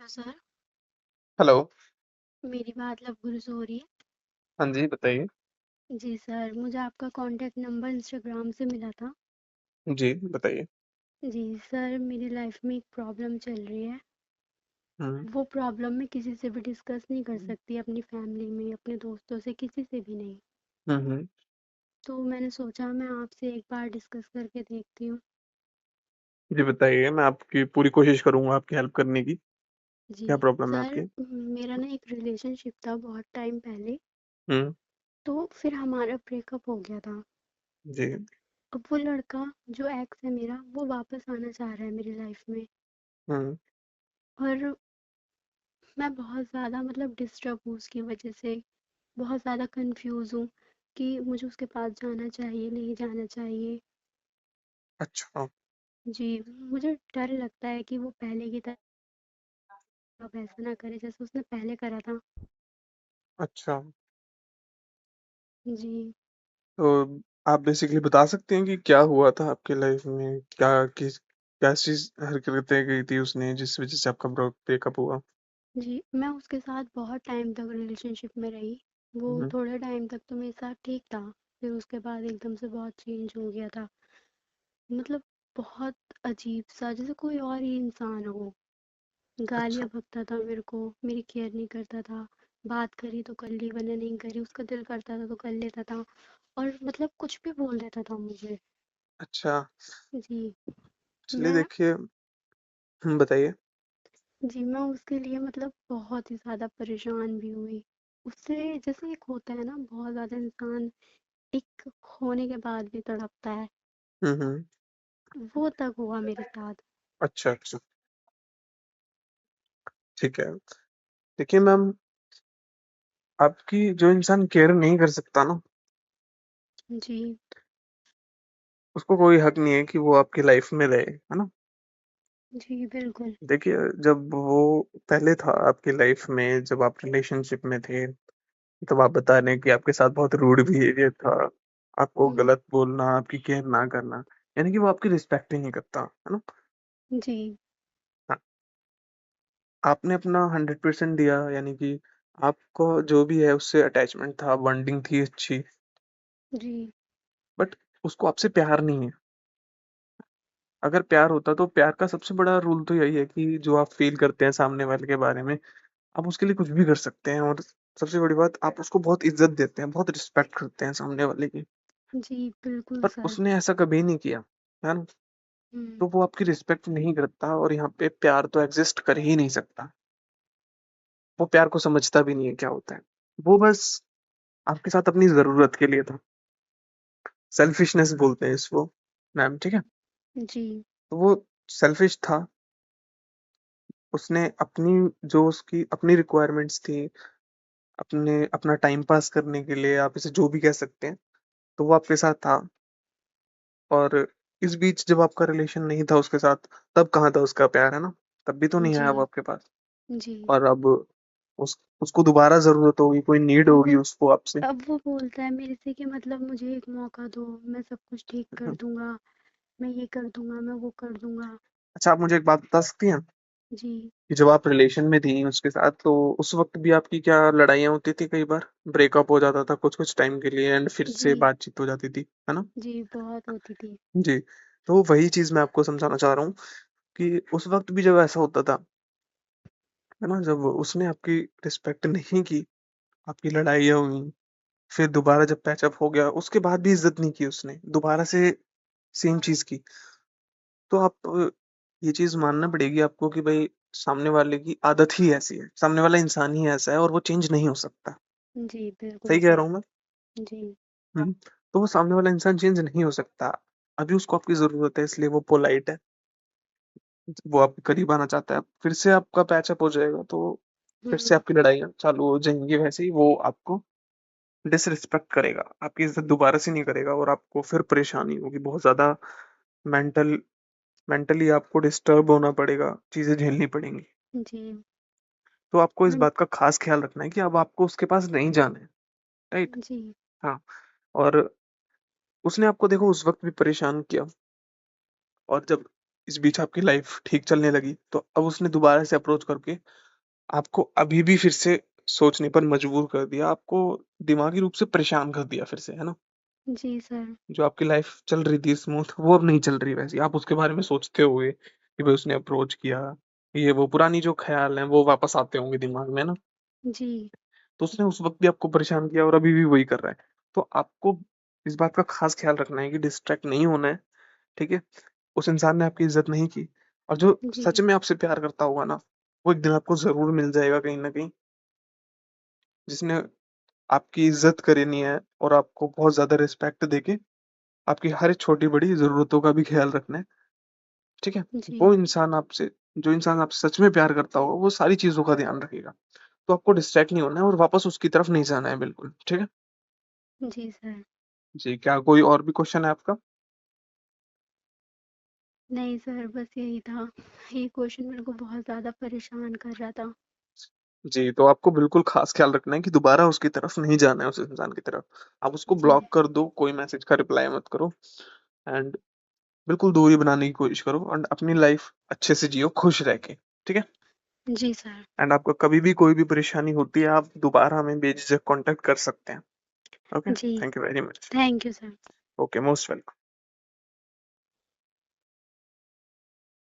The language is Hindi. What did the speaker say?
Hello sir. हेलो। मेरी बात लव गुरु से हो रही है। हाँ जी, बताइए। जी सर, मुझे आपका कॉन्टैक्ट नंबर इंस्टाग्राम से मिला था। जी, बताइए। जी सर, मेरी लाइफ में एक प्रॉब्लम चल रही है। हुँ, वो प्रॉब्लम मैं किसी से भी डिस्कस नहीं कर सकती, अपनी फैमिली में, अपने दोस्तों से, किसी से भी नहीं। हुँ, हुँ। तो मैंने सोचा मैं आपसे एक बार डिस्कस करके देखती हूँ। जी, बताइए, मैं आपकी पूरी कोशिश करूँगा आपकी हेल्प करने की। जी क्या प्रॉब्लम है सर, आपकी? मेरा ना एक रिलेशनशिप था बहुत टाइम पहले। हुँ, तो फिर हमारा ब्रेकअप हो गया था। जी, अब वो लड़का जो एक्स है मेरा, वो वापस आना चाह रहा है मेरी लाइफ में। हुँ, और मैं बहुत ज़्यादा मतलब डिस्टर्ब हूँ उसकी वजह से। बहुत ज़्यादा कंफ्यूज हूँ कि मुझे उसके पास जाना चाहिए, नहीं जाना चाहिए। अच्छा, जी, मुझे डर लगता है कि वो पहले की तरह अब ऐसा ना करे जैसे उसने पहले करा था। अच्छा। जी। तो आप बेसिकली बता सकते हैं कि क्या हुआ था आपकी लाइफ में? क्या चीज़ हरकतें की थी उसने जिस वज़ह से आपका ब्रेकअप हुआ? जी, मैं उसके साथ बहुत टाइम तक रिलेशनशिप में रही। वो हुँ, थोड़े टाइम तक तो मेरे साथ ठीक था। फिर उसके बाद एकदम से बहुत चेंज हो गया था। मतलब बहुत अजीब सा, जैसे कोई और ही इंसान हो। अच्छा, गालियाँ बकता था मेरे को, मेरी केयर नहीं करता था। बात करी तो कर ली, वरना नहीं करी। उसका दिल करता था तो कर लेता था। और मतलब कुछ भी बोल देता था मुझे। अच्छा। जी। चलिए मैं देखिए। बताइए। जी, मैं उसके लिए मतलब बहुत ही ज़्यादा परेशान भी हुई। उससे जैसे एक होता है ना, बहुत ज़्यादा इंसान एक होने के बाद भी तड़पता है, हुँ, हुँ। वो तक हुआ मेरे साथ। अच्छा, अच्छा, ठीक है। देखिए मैम, आपकी जो इंसान केयर नहीं कर सकता ना, जी। उसको कोई हक नहीं है कि वो आपकी लाइफ में रहे, है ना? जी, बिल्कुल। देखिए, जब वो पहले था आपकी लाइफ में, जब आप रिलेशनशिप में थे, तब आप बता रहे हैं कि आपके साथ बहुत रूड बिहेवियर था, आपको हुँ। गलत बोलना, आपकी केयर ना करना, यानी कि वो आपकी रिस्पेक्ट ही नहीं करता, है ना? जी। हाँ, आपने अपना 100% दिया, यानी कि आपको जो भी है उससे अटैचमेंट था, बॉन्डिंग थी अच्छी, जी। बट उसको आपसे प्यार नहीं है। अगर प्यार होता तो प्यार का सबसे बड़ा रूल तो यही है कि जो आप फ़ील करते हैं सामने वाले के बारे में, आप उसके लिए कुछ भी कर सकते हैं, और सबसे बड़ी बात, आप उसको बहुत इज़्ज़त देते हैं, बहुत रिस्पेक्ट करते हैं सामने वाले की। जी, बिल्कुल पर सर। उसने ऐसा कभी नहीं किया, है ना? हुँ। तो वो आपकी रिस्पेक्ट नहीं करता, और यहाँ पे प्यार तो एग्ज़िस्ट कर ही नहीं सकता। वो प्यार को समझता भी नहीं है क्या होता है। वो बस आपके साथ अपनी ज़रूरत के लिए था। सेल्फिशनेस बोलते हैं इसको मैम, ठीक है? जी। तो वो सेल्फिश था। उसने अपनी जो उसकी अपनी रिक्वायरमेंट्स थी, अपना टाइम पास करने के लिए, आप इसे जो भी कह सकते हैं, तो वो आपके साथ था। और इस बीच जब आपका रिलेशन नहीं था उसके साथ, तब कहाँ था उसका प्यार, है ना? तब भी तो नहीं जी। आया वो आपके पास। जी। और अब उसको दोबारा ज़रूरत होगी, कोई नीड होगी वो उसको आपसे। अब वो बोलता है मेरे से कि मतलब मुझे एक मौका दो, मैं सब कुछ ठीक कर दूँगा, मैं ये कर दूँगा, मैं वो कर दूँगा। अच्छा, आप मुझे एक बात बता सकती हैं जी। कि जब आप रिलेशन में थी उसके साथ, तो उस वक़्त भी आपकी क्या लड़ाइयाँ होती थी कई बार? ब्रेकअप हो जाता था कुछ-कुछ टाइम के लिए, एंड फिर जी। से बातचीत हो जाती थी, है ना? जी, बहुत होती थी। जी, तो वही चीज़ मैं आपको समझाना चाह रहा हूँ कि उस वक़्त भी जब ऐसा होता था, है ना? जब उसने आपकी रिस्पेक्ट नहीं की, आपकी लड़ाइयाँ हुई, फिर दोबारा जब पैचअप हो गया, उसके बाद भी इज़्ज़त नहीं की उसने, दोबारा से सेम चीज़ की। तो आप ये चीज़ मानना पड़ेगी आपको कि भई सामने वाले की आदत ही ऐसी है, सामने वाला इंसान ही ऐसा है, और वो चेंज नहीं हो सकता। जी, बिल्कुल सही कह रहा सर। हूँ मैं? जी। हुँ। तो वो सामने वाला इंसान चेंज नहीं हो सकता। अभी उसको आपकी ज़रूरत है, इसलिए वो पोलाइट है। वो आपके करीब आना चाहता है। फिर से आपका पैचअप हो जाएगा, तो फिर से हुँ। आपकी लड़ाइयाँ चालू हो जाएँगी, वैसे ही वो आपको डिसरिस्पेक्ट करेगा, आपकी इज़्ज़त दोबारा से नहीं करेगा, और आपको फिर परेशानी होगी बहुत ज़्यादा। मेंटल मेंटली आपको डिस्टर्ब होना पड़ेगा, चीज़ें झेलनी पड़ेंगी। जी। तो आपको इस मैं बात का ख़ास ख़्याल रखना है कि अब आपको उसके पास नहीं जाना है, राइट? जी। हाँ, और उसने आपको देखो उस वक़्त भी परेशान किया, और जब इस बीच आपकी लाइफ ठीक चलने लगी, तो अब उसने दोबारा से अप्रोच करके आपको अभी भी फिर से सोचने पर मजबूर कर दिया, आपको दिमागी रूप से परेशान कर दिया फिर से, है ना? जी सर। जो आपकी लाइफ चल रही थी स्मूथ, वो अब नहीं चल रही वैसी। आप उसके बारे में सोचते हुए कि भाई उसने अप्रोच किया, ये वो पुरानी जो ख्याल हैं वो वापस आते होंगे दिमाग में ना। जी, तो उसने उस वक्त भी आपको परेशान किया और अभी भी वही कर रहा है। तो आपको इस बात का खास ख्याल रखना है कि डिस्ट्रैक्ट नहीं होना है, ठीक है? उस इंसान ने आपकी इज्जत नहीं की, और जो सच जी, में आपसे प्यार करता होगा ना, वो एक दिन आपको जरूर मिल जाएगा कहीं ना कहीं, जिसने आपकी इज्जत करनी है और आपको बहुत ज्यादा रिस्पेक्ट देके आपकी हर एक छोटी बड़ी जरूरतों का भी ख्याल रखना है, ठीक है? वो जी, इंसान आपसे जो इंसान आपसे सच में प्यार करता होगा, वो सारी चीजों का ध्यान रखेगा। तो आपको डिस्ट्रैक्ट नहीं होना है और वापस उसकी तरफ नहीं जाना है, बिल्कुल ठीक है? जी सर। जी, क्या कोई और भी क्वेश्चन है आपका? नहीं सर, बस यही था। ये क्वेश्चन मेरे को बहुत ज़्यादा परेशान कर रहा था। जी, तो आपको बिल्कुल खास ख्याल रखना है कि दोबारा उसकी तरफ नहीं जाना है, उस इंसान की तरफ। आप उसको जी, ब्लॉक कर दो, कोई मैसेज का रिप्लाई मत करो, एंड बिल्कुल दूरी बनाने की कोशिश करो और अपनी लाइफ अच्छे से जियो, खुश रह के, ठीक है? जी सर। एंड आपको कभी भी कोई भी परेशानी होती है, आप दोबारा हमें बेझिझक कॉन्टेक्ट कर सकते हैं। ओके, जी, thank you very much. Thank you sir. Okay, most welcome.